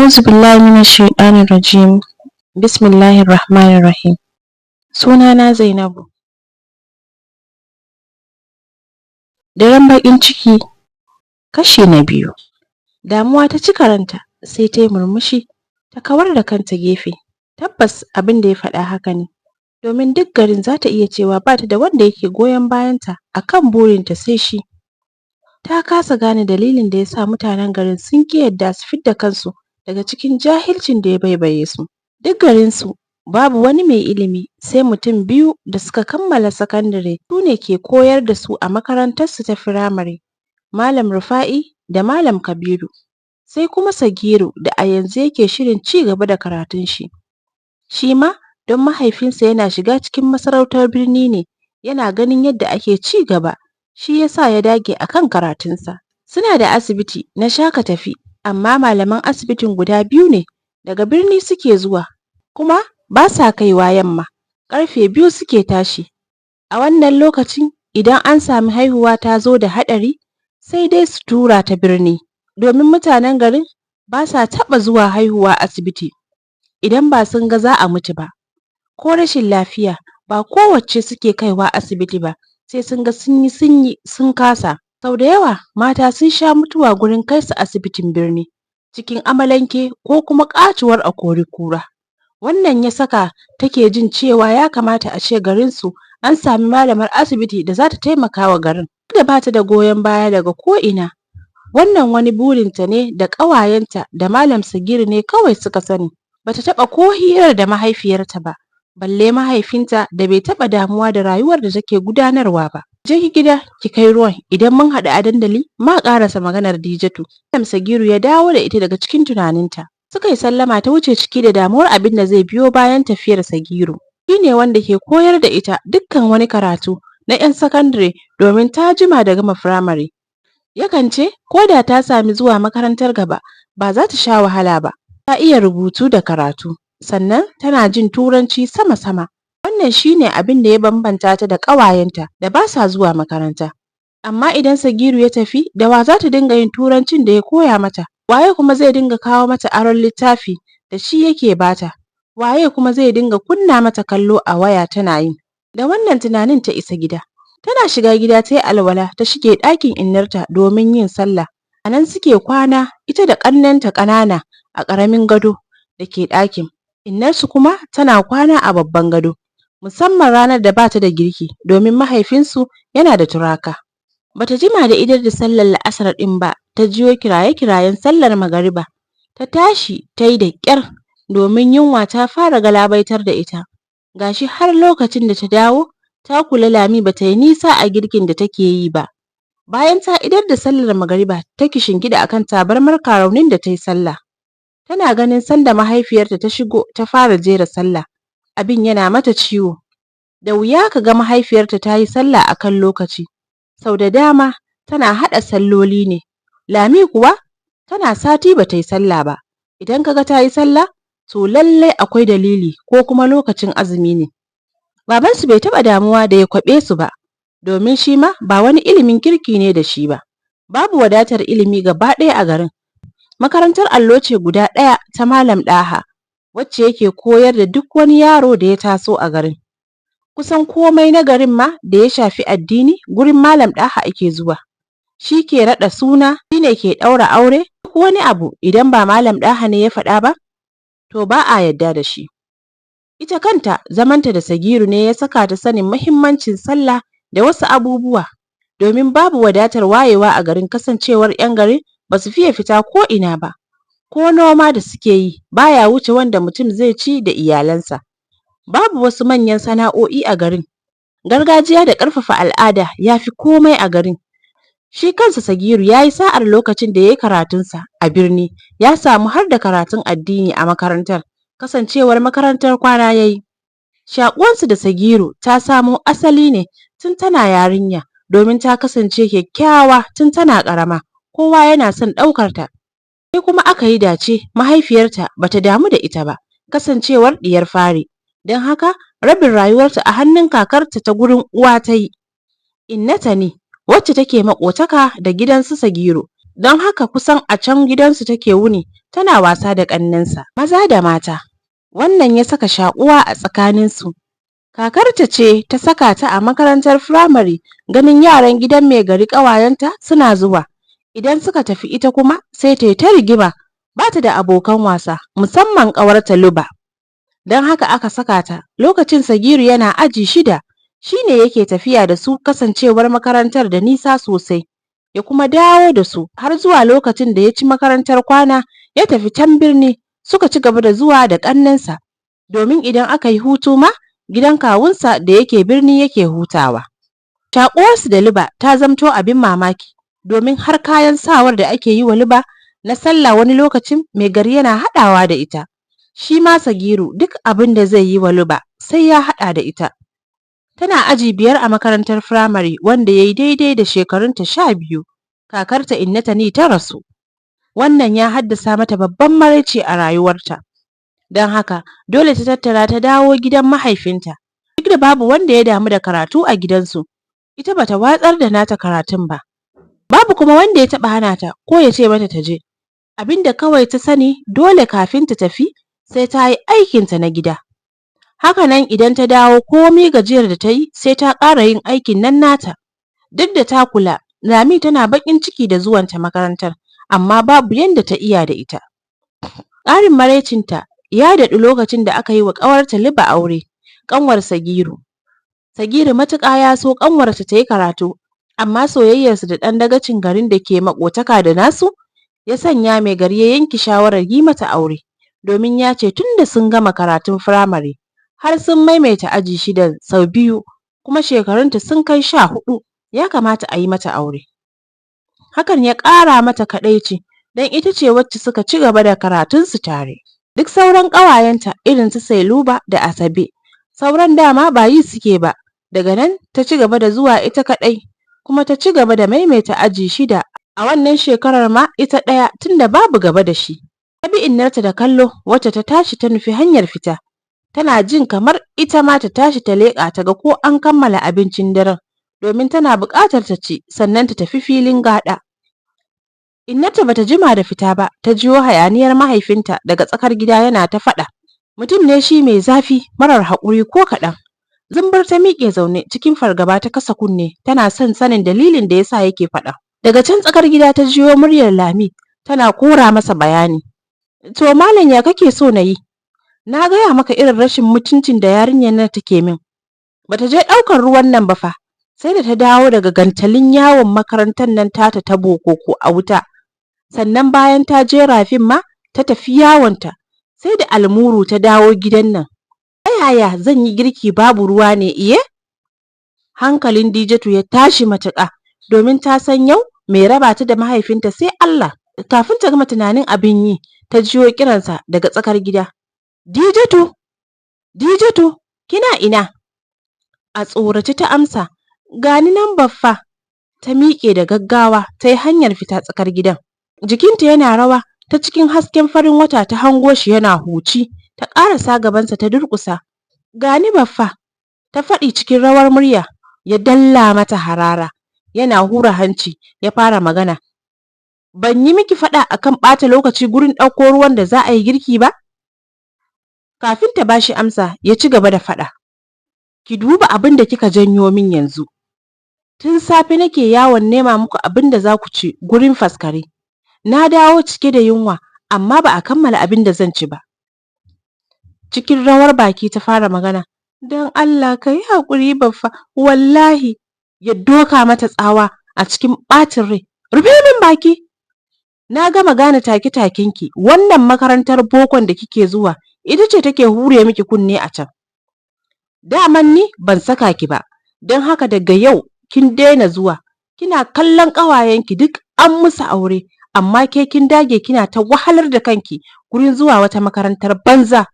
A'udhu billahi minash shaitanir rajim. Bismillahir rahmanir rahim. Sunana Zainabu. Daren baƙin ciki kashi na biyu. Damuwa ta cika ranta sai ta yi murmushi ta kawar da kanta gefe. Tabbas abin da ya faɗa haka ne, domin duk garin za ta iya cewa ba ta da wanda yake goyon bayanta a kan burinta sai shi. Ta kasa gane dalilin da ya sa mutanen garin sun ƙi yadda su fidda kansu daga cikin jahilcin da ya baibaye su. Duk garinsu babu wani mai ilimi sai mutum biyu da suka kammala sakandare, su ne ke koyar da su a makarantarsu ta firamare, Malam Rufa'i da Malam Kabiru. Sai kuma Sagiru da a yanzu yake shirin ci gaba da karatun shi. Shi ma don mahaifinsa yana shiga cikin masarautar birni ne, yana ganin yadda ake ci gaba, shi ya sa ya dage a kan karatunsa. Suna da asibiti na shaka tafi, amma malaman asibitin guda biyu ne, daga birni suke zuwa, kuma ba sa kaiwa yamma, ƙarfe 2 suke tashi. A wannan lokacin idan an sami haihuwa ta zo da haɗari, sai dai su tura ta birni, domin mutanen garin ba sa taɓa zuwa haihuwa asibiti idan ba sun ga za a mutu ba, ko rashin lafiya ba kowacce suke kaiwa asibiti ba, sai sun ga sun yi sun kasa. Sau da yawa mata sun sha mutuwa gurin kai su asibitin birni cikin amalanke ko kuma ƙatuwar akori-kura. Wannan ya saka take jin cewa ya kamata a ce garinsu an sami malamar asibiti da za ta taimaka wa garin. Duk da ba ta da goyon baya daga ko'ina, wannan wani burinta ne da ƙawayenta da Malam Sagiru ne kawai suka sani. Ba ta taɓa ko hirar da mahaifiyarta ba, balle mahaifinta da bai taɓa damuwa da rayuwar da take gudanarwa ba. Je ki gida ki kai ruwan, idan mun haɗu a dandali ma ƙarasa maganar Dijatu. Malam Sagiru ya dawo da ita daga cikin tunaninta. Suka yi sallama ta wuce ciki da damuwar abin da zai biyo bayan tafiyar Sagiru. Shi ne wanda ke koyar da ita dukkan wani karatu na 'yan sakandare domin ta jima da gama firamare. Yakan ce ko da ta sami zuwa makarantar gaba ba za ta sha wahala ba. Ta iya rubutu da karatu, sannan tana jin Turanci sama-sama. Wannan shi ne abin da ya bambanta ta da ƙawayenta da ba sa zuwa makaranta. Amma idan Sagiru ya tafi, da wa za ta dinga yin Turancin da ya koya mata? Waye kuma zai dinga kawo mata aron littafi da shi yake bata? Waye kuma zai dinga kunna mata kallo a waya tana yi? Da wannan tunanin ta isa gida. Tana shiga gida ta yi alwala ta shige ɗakin innarta domin yin sallah. A nan suke kwana ita da ƙannenta ƙanana a ƙaramin gado da ke ɗakin. Innarsu kuma tana kwana a babban gado, musamman ranar da bata da girki domin mahaifinsu yana da turaka. Bata jima da idar da sallar la'asar ɗin ba, ta jiyo kiraye-kirayen sallar magariba. Ta tashi ta yi da ƙyar domin yunwa ta fara galabaitar da ita. Gashi har lokacin da ta dawo ta kula Lami bata yi nisa a girkin da take yi ba. Bayan ta idar da sallar magariba ta kishingiɗa akan tabarmar karaunin da ta yi sallah. Tana ganin sanda mahaifiyarta ta shigo ta fara jera sallah. Abin yana mata ciwo. Da wuya ka ga mahaifiyarta ta yi sallah a kan lokaci. Sau da dama tana haɗa salloli ne. Lami kuwa tana sati bata yi sallah ba. Idan ka ga ta yi sallah, to lallai akwai dalili ko kuma lokacin azumi ne. Babansu bai taɓa damuwa da ya kwaɓe su ba, domin shi ma ba wani ilimin kirki ne da shi ba. Babu wadatar ilimi gaba ɗaya a garin. Makarantar allo ce guda ɗaya ta Malam Ɗaha, wacce yake koyar da duk wani yaro da ya taso a garin. Kusan komai na garin ma da ya shafi addini gurin Malam Ɗaha ake zuwa. Shi ke raɗa suna, shi ne ke ɗaura aure, duk wani abu idan ba Malam Ɗaha ne ya faɗa ba, to ba a yadda da shi. Ita kanta zamanta da Sagiru ne ya saka ta sanin muhimmancin sallah da wasu abubuwa, domin babu wadatar wayewa a garin, kasancewar 'yan garin ba su fiye fita ko ina ba. Ko noma da suke yi baya wuce wanda mutum zai ci da iyalansa. Babu wasu manyan sana'o'i a garin. Gargajiya da ƙarfafa al'ada ya fi komai a garin. Shi kansa Sagiru ya yi sa'ar lokacin da ya yi karatunsa a birni, ya samu har da karatun addini a makarantar, kasancewar makarantar kwana ya yi. Shaƙuwarsu da Sagiru ta samo asali ne tun tana yarinya, domin ta kasance kyakkyawa tun tana ƙarama, kowa yana son ɗaukar ta. Sai kuma aka yi dace mahaifiyarta bata damu da ita ba, kasancewar ɗiyar fari. Don haka rabin rayuwarta a hannun kakarta ta gurin uwa ta yi. Innata ne, wacce take maƙotaka da gidan su Sagiru, don haka kusan a can gidansu take wuni tana wasa da ƙannensa maza da mata. Wannan ya saka shaƙuwa a tsakaninsu. Kakarta ce ta saka ta a makarantar firamare, ganin yaran gidan mai gari ƙawayenta suna zuwa. Idan suka tafi ita kuma sai ta yi ta rigima, ba ta da abokan wasa, musamman ƙawarta Luba. Don haka aka saka ta. Lokacin Sagiru yana aji 6, shi ne yake tafiya da su kasancewar makarantar da nisa sosai, ya kuma dawo da su har zuwa lokacin da ya ci makarantar kwana ya tafi can birni, suka ci gaba da zuwa da ƙannensa, domin idan aka yi hutu ma gidan kawunsa da yake birni yake hutawa. Shaƙuwarsu da Luba ta zamto abin mamaki, domin har kayan sawar da ake yi wa Luba na sallah wani lokacin mai gari yana haɗawa da ita. Shi ma Sagiru duk abin da zai yi wa Luba sai ya haɗa da ita. Tana aji 5 a makarantar firamare, wanda ya yi daidai da shekarunta 12. Kakarta Inna Tani ta rasu. Wannan ya haddasa mata babban maraici a rayuwarta. Don haka dole ta tattara ta dawo gidan mahaifinta. Duk da babu wanda ya damu da karatu a gidansu, ita bata watsar da nata karatun ba. Babu kuma wanda ya taɓa hana ta ko ya ce mata ta je. Abinda kawai ta sani dole kafin ta tafi sai ta yi aikinta na gida. Haka nan idan ta dawo komi gajiyar da ta yi sai ta ƙara yin aikin nan nata. Duk da ta kula Lami tana baƙin ciki da zuwanta makarantar, amma babu yanda ta iya da ita. Ƙarin maraicinta ya daɗu lokacin da aka yi wa ƙawarta Luba aure, ƙanwar Sagiru. Sagiru matuƙa ya so ƙanwarsa ta yi karatu, amma soyayyarsu da ɗan dagacin garin da ke maƙotaka da nasu ya sanya mai gari ya yanke shawarar yi mata aure, domin ya ce tunda sun gama karatun firamare har sun maimaita aji 6 sau 2 kuma shekarunta sun kai 14, ya kamata a yi mata aure. Hakan ya ƙara mata kaɗaici, don ita ce wacce suka ci gaba da karatunsu tare. Duk sauran ƙawayenta irin su Sailuba da Asabe, sauran dama ba yi suke ba. Daga nan ta ci gaba da zuwa ita kaɗai, kuma ta ci gaba da maimaita aji 6 a wannan shekarar ma ita ɗaya, tunda babu gaba da shi. Ta bi innarta da kallo wacce ta tashi ta nufi hanyar fita, tana jin kamar ita ma ta tashi ta leƙa ta ga ko an kammala abincin daren, domin tana buƙatar ta ci sannan ta tafi filin gaɗa. Innarta bata jima da fita ba, ta jiyo hayaniyar mahaifinta daga tsakar gida yana ta faɗa. Mutum ne shi mai zafi, marar haƙuri ko kaɗan. Zumbur ta miƙe zaune cikin fargaba, ta kasa kunne tana son sanin dalilin da yasa yake faɗa. Daga can tsakar gida ta jiyo muryar Lami tana kora masa bayani. To malam, ya kake so na yi? Na gaya maka irin rashin mutuncin da yarinyar nan take min. Bata je ɗaukar ruwan nan ba fa, sai da ta dawo daga gantalin yawon makarantar nan tata ta bokoko a wuta. Sannan bayan ta je rafin ma ta tafi yawonta, sai da almuru ta dawo gidan nan. Ta yaya zan yi girki babu ruwa ne iye? Hankalin Dijatu ya tashi matuƙa, domin ta san yau mai raba ta da mahaifinta sai Allah. Kafin ta gama tunanin abin yi, ta jiyo kiransa daga tsakar gida. Dijatu, Dijatu, kina ina? A tsorace ta amsa, gani nan baffa. Ta miƙe da gaggawa ta yi hanyar fita tsakar gidan. Jikinta yana rawa, ta cikin hasken farin wata ta hango shi yana huci, ta ƙarasa gabansa ta durƙusa. Gani baffa, ta faɗi cikin rawar murya. Ya dalla mata harara, yana hura hanci, ya fara magana. Ban yi miki faɗa akan ɓata lokaci gurin ɗauko ruwan da za a yi girki ba? Kafin ta bashi amsa, ya ci gaba da faɗa. Ki duba abin da kika janyo min yanzu. Tun safe nake yawon nema muku abin da za ku ci gurin faskare. Na dawo cike da yunwa, amma ba a kammala abin da zan ci ba. Cikin rawar baki ta fara magana. Don Allah ka yi haƙuri baffa, wallahi. Ya doka mata tsawa a cikin ɓacin rai. Rufe min baki. Na gama gane take-takenki, wannan makarantar bokon da kike zuwa ita ce take hure miki kunne a can. Daman ni ban saka ki ba, don haka daga yau kin daina zuwa. Kina kallon ƙawayenki duk an musu aure, amma ke kin dage kina ta wahalar da kanki gurin zuwa wata makarantar banza.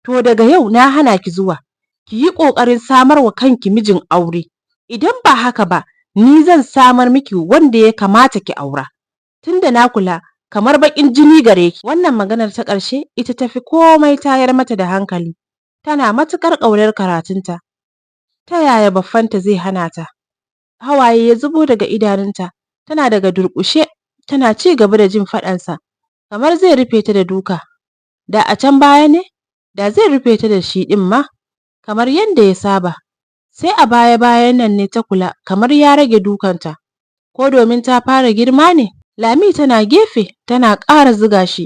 To daga yau na hana ki zuwa, ki yi ƙoƙarin samar wa kanki mijin aure. Idan ba haka ba, ni zan samar miki wanda ya kamata ki aura. Tunda na kula kamar baƙin jini gare ki. Wannan maganar ta ƙarshe ita tafi komai tayar mata da hankali. Tana matuƙar ƙaunar karatunta. Ta yaya baffanta zai hana ta? Hawaye ya zubo daga idanunta, tana daga durƙushe, tana ci gaba da jin faɗansa. kamar zai rufe ta da duka. Da a can baya ne, da zai rufe ta da shi ɗin ma, kamar yadda ya saba. Sai a baya-bayan nan ne ta kula kamar ya rage dukanta, ko domin ta fara girma ne? Lami tana gefe tana ƙara zuga shi,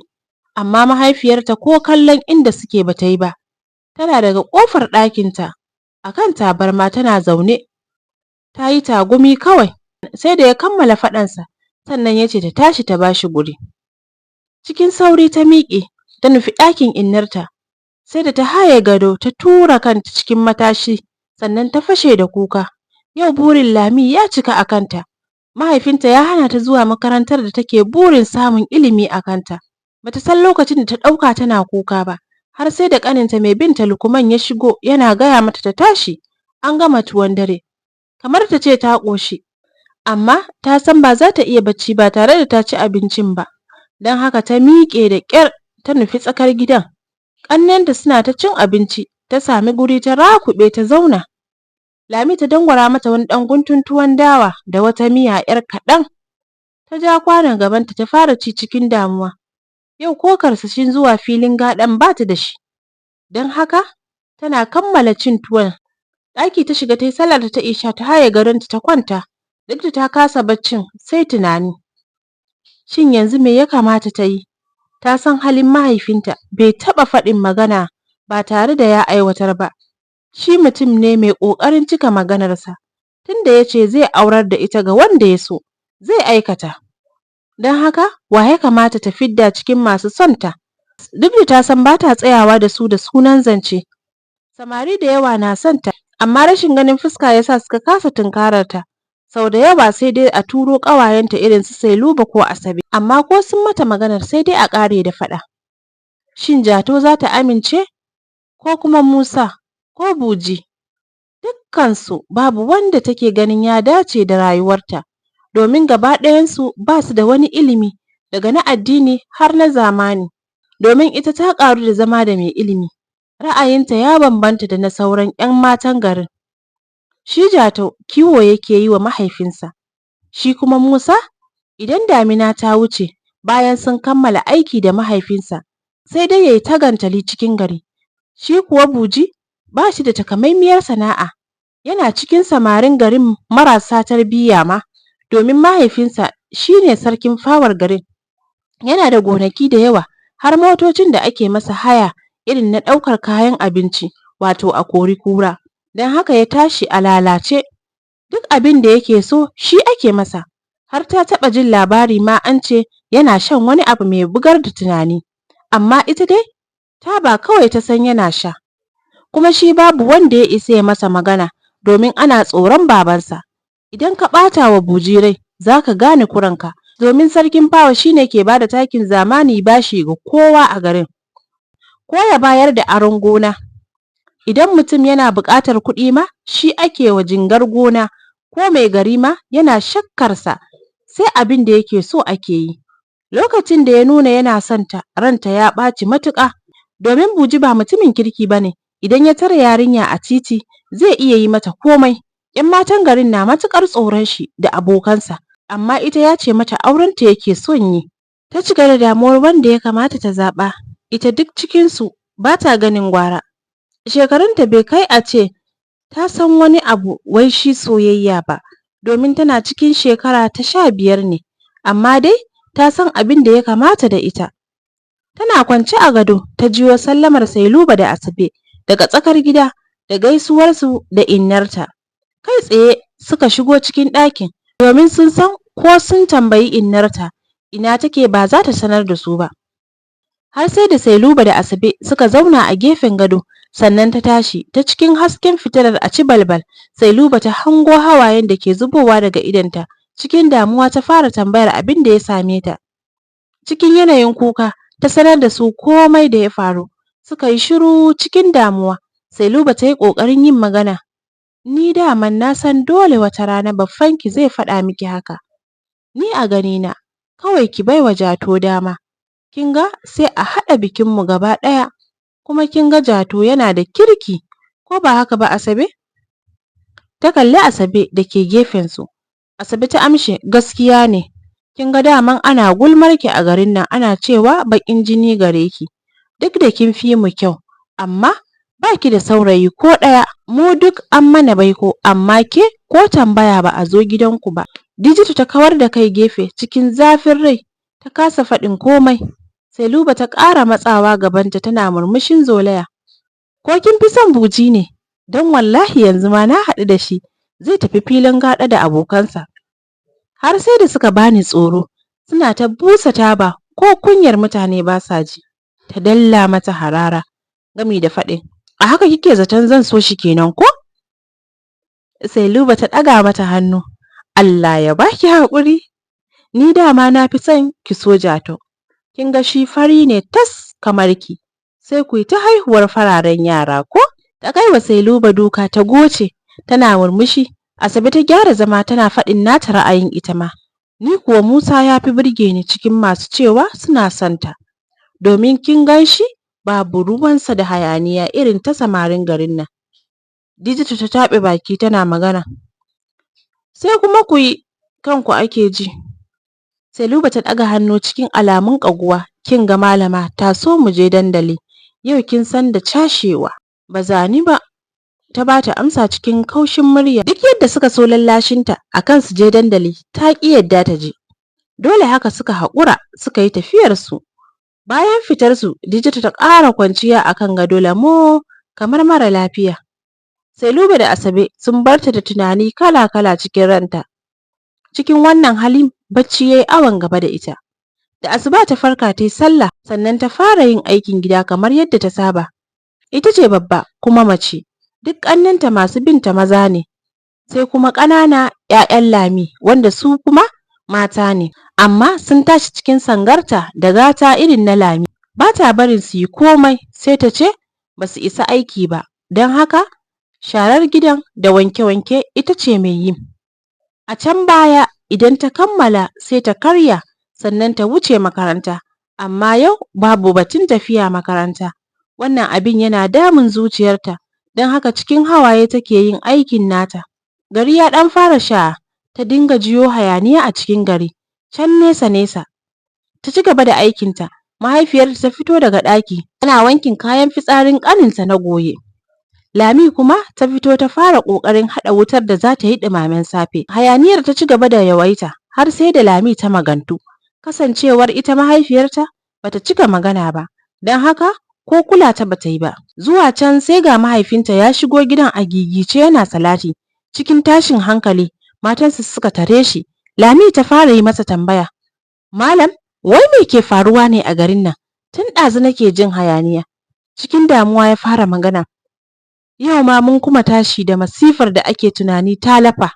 amma mahaifiyarta ko kallon inda suke ba ta yi ba. Tana daga ƙofar ɗakinta a kan tabarma tana zaune, ta yi tagumi kawai. Sai da ya kammala faɗansa, sannan ya ce ta tashi ta ba shi guri. Cikin sauri ta miƙe ta nufi ɗakin innarta, sai da ta haye gado ta tura kanta cikin matashi, sannan ta fashe da kuka. Yau burin Lami ya cika a kanta. Mahaifinta ya hana ta zuwa makarantar da take burin samun ilimi a kanta. Bata san lokacin da ta ɗauka tana kuka ba, har sai da ƙaninta mai binta Lukman ya shigo yana gaya mata ta tashi, an gama tuwon dare. Kamar ta ce ta ƙoshi, amma ta san ba za ta iya bacci ba tare da ta ci abincin ba. Don haka ta miƙe da ƙyar ta nufi tsakar gidan. Ƙannenta suna ta cin abinci, ta sami guri ta rakuɓe ta zauna. Lami ta dangwara mata wani ɗan guntun tuwon dawa da wata miya 'yar kaɗan. Ta ja kwanon gabanta ta fara ci cikin damuwa. Yau ko karsashin zuwa filin gaɗan ba ta da shi. Don haka tana kammala cin tuwon, ɗaki ta shiga ta yi sallar ta isha ta haye gadonta ta kwanta. Duk da ta kasa baccin sai tunani. Shin yanzu me ya kamata ta yi? Ta san halin mahaifinta, bai taɓa faɗin magana ba tare da ya aiwatar ba. Shi mutum ne mai ƙoƙarin cika maganarsa. Tunda ya ce zai aurar da ita ga wanda ya so, zai aikata. Don haka wa ya kamata ta fidda cikin masu son ta? Duk da ta san ba ta tsayawa da su da sunan zance. Samari da yawa na son ta, amma rashin ganin fuska ya sa suka kasa tunkarar ta. Sau da yawa sai dai a turo ƙawayenta irin su Sailuba ko Asabe, amma ko sun mata maganar sai dai a ƙare da faɗa. Shin Jato za ta amince? Ko kuma Musa? Ko Buji? Dukkansu babu wanda take ganin ya dace da rayuwarta, domin gaba ɗayansu ba su da wani ilimi, daga na addini har na zamani. Domin ita ta ƙaru da zama da mai ilimi, ra'ayinta ya bambanta da na sauran 'yan matan garin. Shi Jatau kiwo yake yi wa mahaifinsa, shi kuma Musa idan damina ta wuce bayan sun kammala aiki da mahaifinsa sai dai ya yi ta gantali cikin gari. Shi kuwa Buji ba shi da takamaimiyar sana'a, yana cikin samarin garin marasa tarbiyya ma, domin mahaifinsa shi ne sarkin fawar garin. Yana da gonaki da yawa, har motocin da ake masa haya irin na ɗaukar kayan abinci, wato a kori kura. Don haka ya tashi a lalace, duk abin da yake so shi ake masa. Har ta taɓa jin labari ma an ce yana shan wani abu mai bugar da tunani, amma ita dai taba kawai ta san yana sha. Kuma shi babu wanda ya isa ya masa magana, domin ana tsoron babansa. Idan ka ɓata wa Buji rai za ka gane kuranka, domin sarkin fawa shi ne ke bada takin zamani bashi ga kowa a garin, ko ya bayar da aron gona. Idan mutum yana buƙatar kuɗi ma shi ake wa jingar gona, ko mai gari ma yana shakkarsa, sai abin da yake so ake yi. Lokacin da ya nuna yana son ta, ranta ya ɓaci matuƙa, domin Buji ba mutumin kirki ba ne. Idan ya tare yarinya a titi zai iya yi mata komai. 'Yan matan garin na matuƙar tsoron shi da abokansa, amma ita ya ce mata aurenta yake son yi. Ta cika da damuwar wanda ya kamata ta zaɓa, ita duk cikinsu ba ta ganin gwara. Shekarunta bai kai a ce ta san wani abu wai shi soyayya ba, domin tana cikin shekara ta 15 ne, amma dai ta san abin da ya kamata da ita. Tana kwance a gado ta jiyo sallamar Sailuba da Asabe daga tsakar gida da gaisuwarsu da innarta. Kai tsaye suka shigo cikin ɗakin, domin sun san ko sun tambayi innarta ina take ba za ta sanar da su ba. Har sai da Sailuba da Asabe suka zauna a gefen gado, sannan ta tashi ta cikin hasken fitilar a ci balbal. Sailuba ta hango hawayen da ke zubowa daga idonta, cikin damuwa ta fara tambayar abin da ya same ta. Cikin yanayin kuka ta sanar da su komai da ya faru. Suka yi shiru cikin damuwa. Sailuba ta yi ƙoƙarin yin magana. Ni daman na san dole wata rana baffanki zai faɗa miki haka. Ni a ganina kawai ki baiwa Jato dama. Kin ga sai a haɗa bikinmu gaba ɗaya. Kuma kin ga Jato yana da kirki, ko ba haka ba Asabe? Ta kalli Asabe da ke gefensu. Asabe ta amshe, gaskiya ne. kin ga daman ana gulmarki a garin nan ana cewa baƙin jini gare ki, duk da kin fi mu kyau amma ba ki da saurayi ko ɗaya, mu duk an mana baiko amma ke ko tambaya ba a zo gidanku ba. Dijatu ta kawar da kai gefe cikin zafin rai ta kasa faɗin komai. Sai Luba ta ƙara matsawa gabanta tana murmushin zolaya. Ko kin fi son Buji ne? Don wallahi yanzu ma na haɗu da shi zai tafi filin gaɗa da abokansa. Har sai da suka bani tsoro, suna ta busa taba ko kunyar mutane ba sa ji. Ta dalla mata harara gami da faɗin, a haka kike zaton zan so shi kenan ko? Sai Luba ta ɗaga mata hannu, Allah ya baki haƙuri, ni dama na fi son ki so Jatau. Kin ga shi fari ne tas kamar ki, sai ku yi ta haihuwar fararen yara ko? Ta kai wa Sai Luba duka ta goce, tana murmushi. Asabe ta gyara zama tana faɗin nata ra'ayin ita ma. Ni kuwa Musa ya fi burge ni cikin masu cewa suna son ta. Domin kin gan shi babu ruwansa da hayaniya irin ta samarin garin nan. Dijatu ta taɓe baki tana magana. Sai kuma ku yi kanku ake ji. Sai Luba ta ɗaga hannu cikin alamun ƙaguwa. Kin ga malama ta so mu je dandali. Yau kin san da cashewa. Ba za ni ba. Ta ba ta amsa cikin kaushin murya. Duk yadda suka so lallashinta akan su je dandali ta ƙi yadda ta je. Dole haka suka haƙura suka yi tafiyarsu. Bayan fitarsu, Dijatu ta ƙara kwanciya akan gado lamo kamar mara lafiya. Sai Luba da Asabe sun barta da tunani kala-kala cikin ranta. Cikin wannan halin bacci yayi awon gaba da ita. Da asuba ta farka ta yi sallah sannan ta fara yin aikin gida kamar yadda ta saba. Ita ce babba kuma mace. Duk ƙannenta masu binta maza ne. Sai kuma ƙanana 'ya'yan Lami wanda su kuma mata ne. Amma sun tashi cikin sangarta da gata irin na Lami. Ba ta barin su yi komai sai ta ce ba su isa aiki ba. Don haka sharar gidan da wanke-wanke ita ce mai yi. A can baya idan ta kammala sai ta karya sannan ta wuce makaranta. Amma yau babu batun tafiya makaranta. Wannan abin yana damun zuciyarta. Don haka cikin hawaye take yin aikin nata. Gari ya ɗan fara sha ta dinga jiyo hayaniya a cikin gari. Can nesa-nesa. Ta ci gaba da aikinta. Mahaifiyarta ta fito daga ɗaki tana wankin kayan fitsarin ƙaninta na goye. Lami kuma ta fito ta fara ƙoƙarin haɗa wutar da za ta yi ɗumamen safe. Hayaniyar ta ci gaba da yawaita har sai da Lami ta magantu. Kasancewar ita mahaifiyarta bata cika magana ba. Don haka ko kula ta bata yi ba. Zuwa can sai ga mahaifinta ya shigo gidan a gigice yana salati. Cikin tashin hankali matansa suka tare shi. Lami ta fara yi masa tambaya. Malam, wai me ke faruwa ne a garin nan? Tun ɗazu nake jin hayaniya. Cikin damuwa ya fara magana. Yau ma mun kuma tashi da masifar da ake tunani ta lafa.